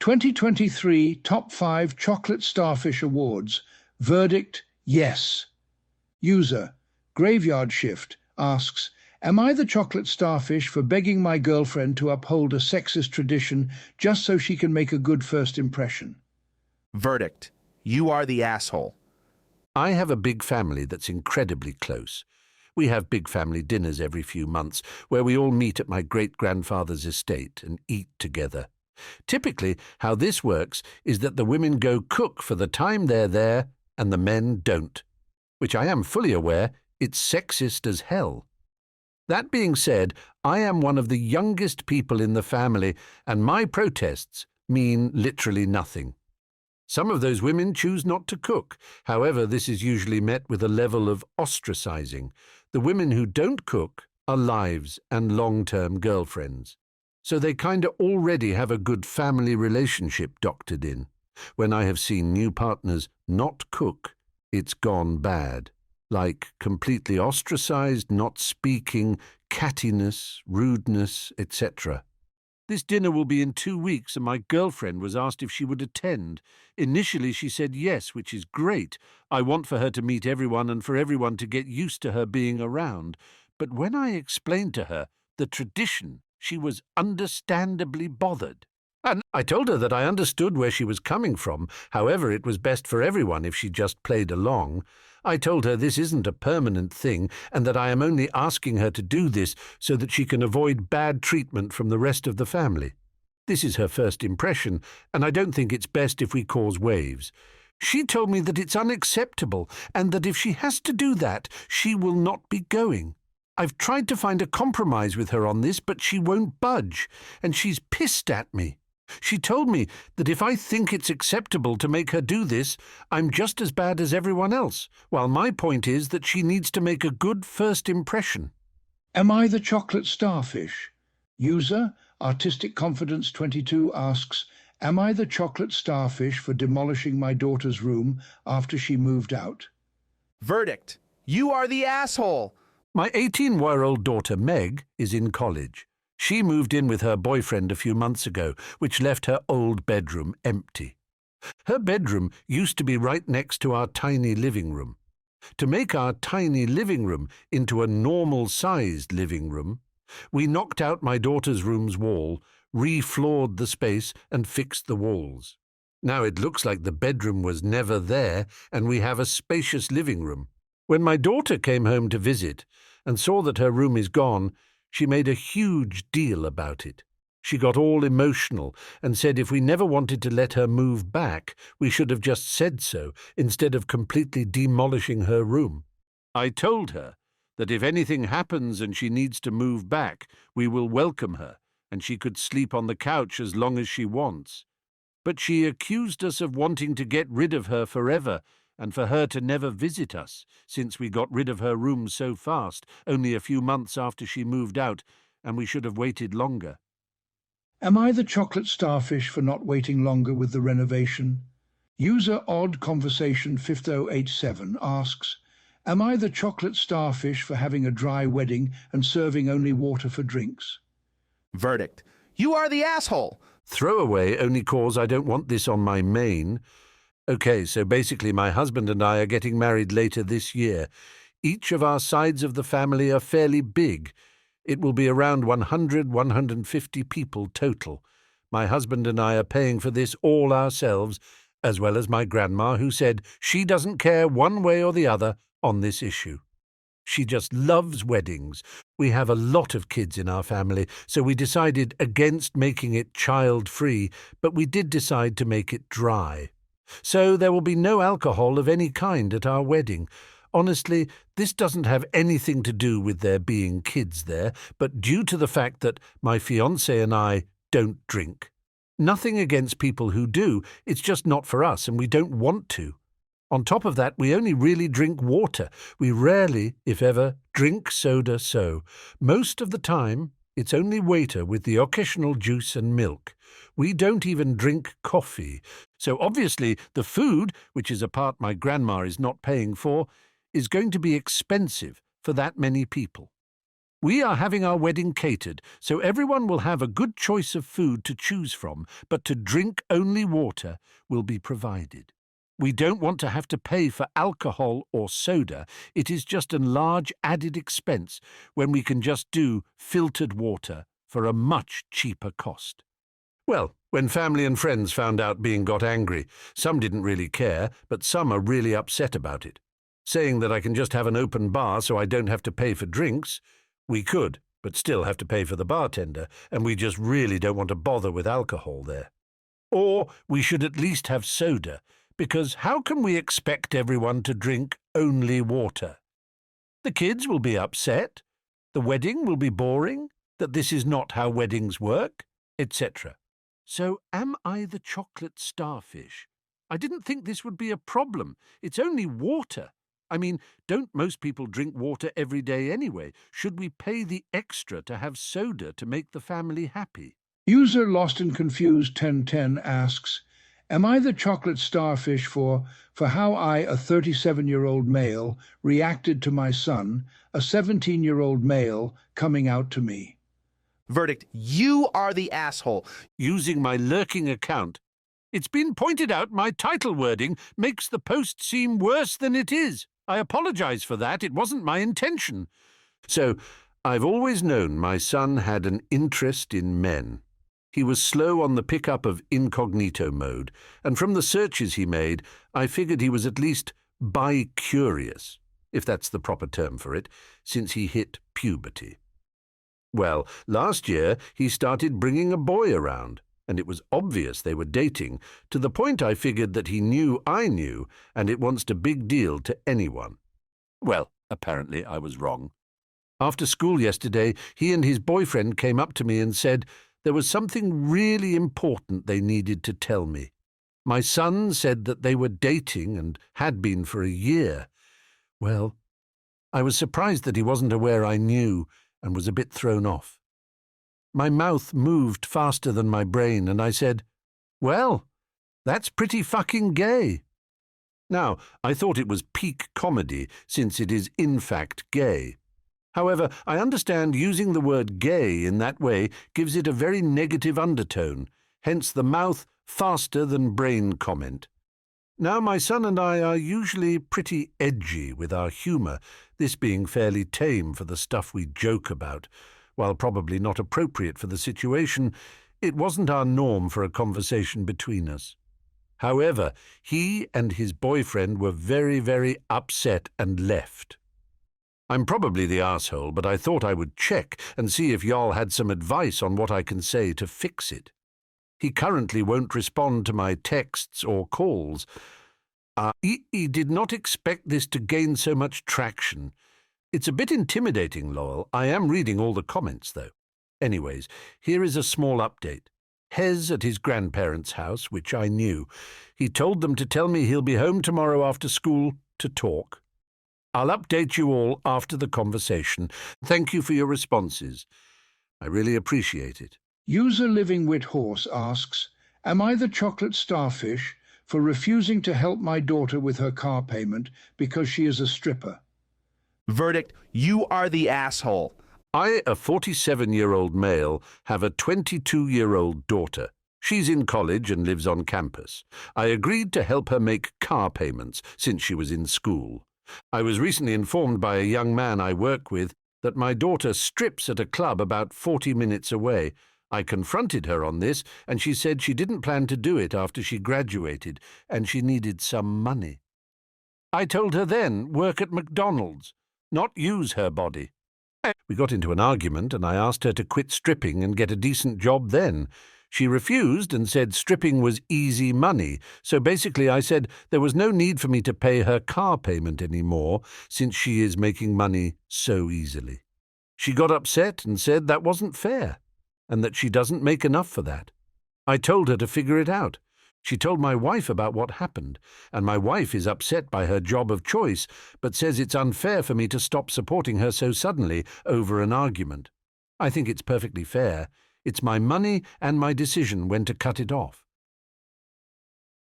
2023 Top 5 Chocolate Starfish Awards. Verdict: yes. User Graveyard Shift asks, am I the chocolate starfish for begging my girlfriend to uphold a sexist tradition just so she can make a good first impression? Verdict: you are the asshole. I have a big family that's incredibly close. We have big family dinners every few months where we all meet at my great-grandfather's estate and eat together. Typically, how this works is that the women go cook for the time they're there and the men don't, which I am fully aware it's sexist as hell. That being said, I am one of the youngest people in the family and my protests mean literally nothing. Some of those women choose not to cook. However, this is usually met with a level of ostracizing. The women who don't cook are lives and long-term girlfriends. So they kinda already have a good family relationship doctored in. When I have seen new partners not cook, it's gone bad. Like completely ostracized, not speaking, cattiness, rudeness, etc. This dinner will be in 2 weeks and my girlfriend was asked if she would attend. Initially she said yes, which is great. I want for her to meet everyone and for everyone to get used to her being around. But when I explained to her the tradition, she was understandably bothered. And I told her that I understood where she was coming from. However, it was best for everyone if she just played along. I told her this isn't a permanent thing and that I am only asking her to do this so that she can avoid bad treatment from the rest of the family. This is her first impression, and I don't think it's best if we cause waves. She told me that it's unacceptable and that if she has to do that, she will not be going. I've tried to find a compromise with her on this, but she won't budge, and she's pissed at me. She told me that if I think it's acceptable to make her do this, I'm just as bad as everyone else, while my point is that she needs to make a good first impression. Am I the chocolate starfish? User Artistic Confidence 22 asks, am I the chocolate starfish for demolishing my daughter's room after she moved out? Verdict: you are the asshole. My 18-year-old daughter Meg is in college. She moved in with her boyfriend a few months ago, which left her old bedroom empty. Her bedroom used to be right next to our tiny living room. To make our tiny living room into a normal-sized living room, we knocked out my daughter's room's wall, re-floored the space and fixed the walls. Now it looks like the bedroom was never there and we have a spacious living room. When my daughter came home to visit and saw that her room is gone, she made a huge deal about it. She got all emotional and said if we never wanted to let her move back, we should have just said so instead of completely demolishing her room. I told her that if anything happens and she needs to move back, we will welcome her and she could sleep on the couch as long as she wants. But she accused us of wanting to get rid of her forever and for her to never visit us, since we got rid of her room so fast, only a few months after she moved out, and we should have waited longer. Am I the chocolate starfish for not waiting longer with the renovation? User Odd Conversation 5087 asks, am I the chocolate starfish for having a dry wedding and serving only water for drinks? Verdict: you are the asshole. Throwaway only cause I don't want this on my main. Okay, so basically my husband and I are getting married later this year. Each of our sides of the family are fairly big. It will be around 100-150 people total. My husband and I are paying for this all ourselves, as well as my grandma, who said she doesn't care one way or the other on this issue. She just loves weddings. We have a lot of kids in our family, so we decided against making it child-free, but we did decide to make it dry. So there will be no alcohol of any kind at our wedding. Honestly, this doesn't have anything to do with there being kids there, but due to the fact that my fiancé and I don't drink. Nothing against people who do, it's just not for us and we don't want to. On top of that, we only really drink water. We rarely, if ever, drink soda so. Most of the time, it's only water with the occasional juice and milk. We don't even drink coffee. So obviously the food, which is a part my grandma is not paying for, is going to be expensive for that many people. We are having our wedding catered, so everyone will have a good choice of food to choose from, but to drink only water will be provided. We don't want to have to pay for alcohol or soda. It is just a large added expense when we can just do filtered water for a much cheaper cost. Well, when family and friends found out being got angry, some didn't really care, but some are really upset about it. Saying that I can just have an open bar so I don't have to pay for drinks. We could, but still have to pay for the bartender, and we just really don't want to bother with alcohol there. Or we should at least have soda, because how can we expect everyone to drink only water? The kids will be upset, the wedding will be boring, that this is not how weddings work, etc. So am I the chocolate starfish? I didn't think this would be a problem. It's only water. I mean, don't most people drink water every day anyway? Should we pay the extra to have soda to make the family happy? User Lost and Confused 1010 asks, am I the chocolate starfish for how I, a 37-year-old male, reacted to my son, a 17-year-old male, coming out to me? Verdict, you are the asshole. Using my lurking account, it's been pointed out my title wording makes the post seem worse than it is. I apologize for that. It wasn't my intention. So, I've always known my son had an interest in men. He was slow on the pickup of incognito mode, and from the searches he made, I figured he was at least bi-curious, if that's the proper term for it, since he hit puberty. Well, last year he started bringing a boy around, and it was obvious they were dating, to the point I figured that he knew I knew, and it wasn't a big deal to anyone. Well, apparently I was wrong. After school yesterday, he and his boyfriend came up to me and said there was something really important they needed to tell me. My son said that they were dating and had been for a year. Well, I was surprised that he wasn't aware I knew and was a bit thrown off. My mouth moved faster than my brain, and I said, well, that's pretty fucking gay. Now, I thought it was peak comedy, since it is in fact gay. However, I understand using the word gay in that way gives it a very negative undertone, hence the mouth faster than brain comment. Now, my son and I are usually pretty edgy with our humour, this being fairly tame for the stuff we joke about. While probably not appropriate for the situation, it wasn't our norm for a conversation between us. However, he and his boyfriend were very, very upset and left. I'm probably the asshole, but I thought I would check and see if y'all had some advice on what I can say to fix it. He currently won't respond to my texts or calls. He did not expect this to gain so much traction. It's a bit intimidating, Lowell. I am reading all the comments, though. Anyways, here is a small update. Hez at his grandparents' house, which I knew. He told them to tell me he'll be home tomorrow after school to talk. I'll update you all after the conversation. Thank you for your responses. I really appreciate it. User Living Wit Horse asks, am I the chocolate starfish for refusing to help my daughter with her car payment because she is a stripper? Verdict, you are the asshole. I, a 47-year-old male, have a 22-year-old daughter. She's in college and lives on campus. I agreed to help her make car payments since she was in school. I was recently informed by a young man I work with that my daughter strips at a club about 40 minutes away. I confronted her on this, and she said she didn't plan to do it after she graduated, and she needed some money. I told her then, work at McDonald's, not use her body. We got into an argument, and I asked her to quit stripping and get a decent job then. She refused and said stripping was easy money, so basically I said there was no need for me to pay her car payment anymore since she is making money so easily. She got upset and said that wasn't fair, and that she doesn't make enough for that. I told her to figure it out. She told my wife about what happened, and my wife is upset by her job of choice, but says it's unfair for me to stop supporting her so suddenly over an argument. I think it's perfectly fair. It's my money and my decision when to cut it off.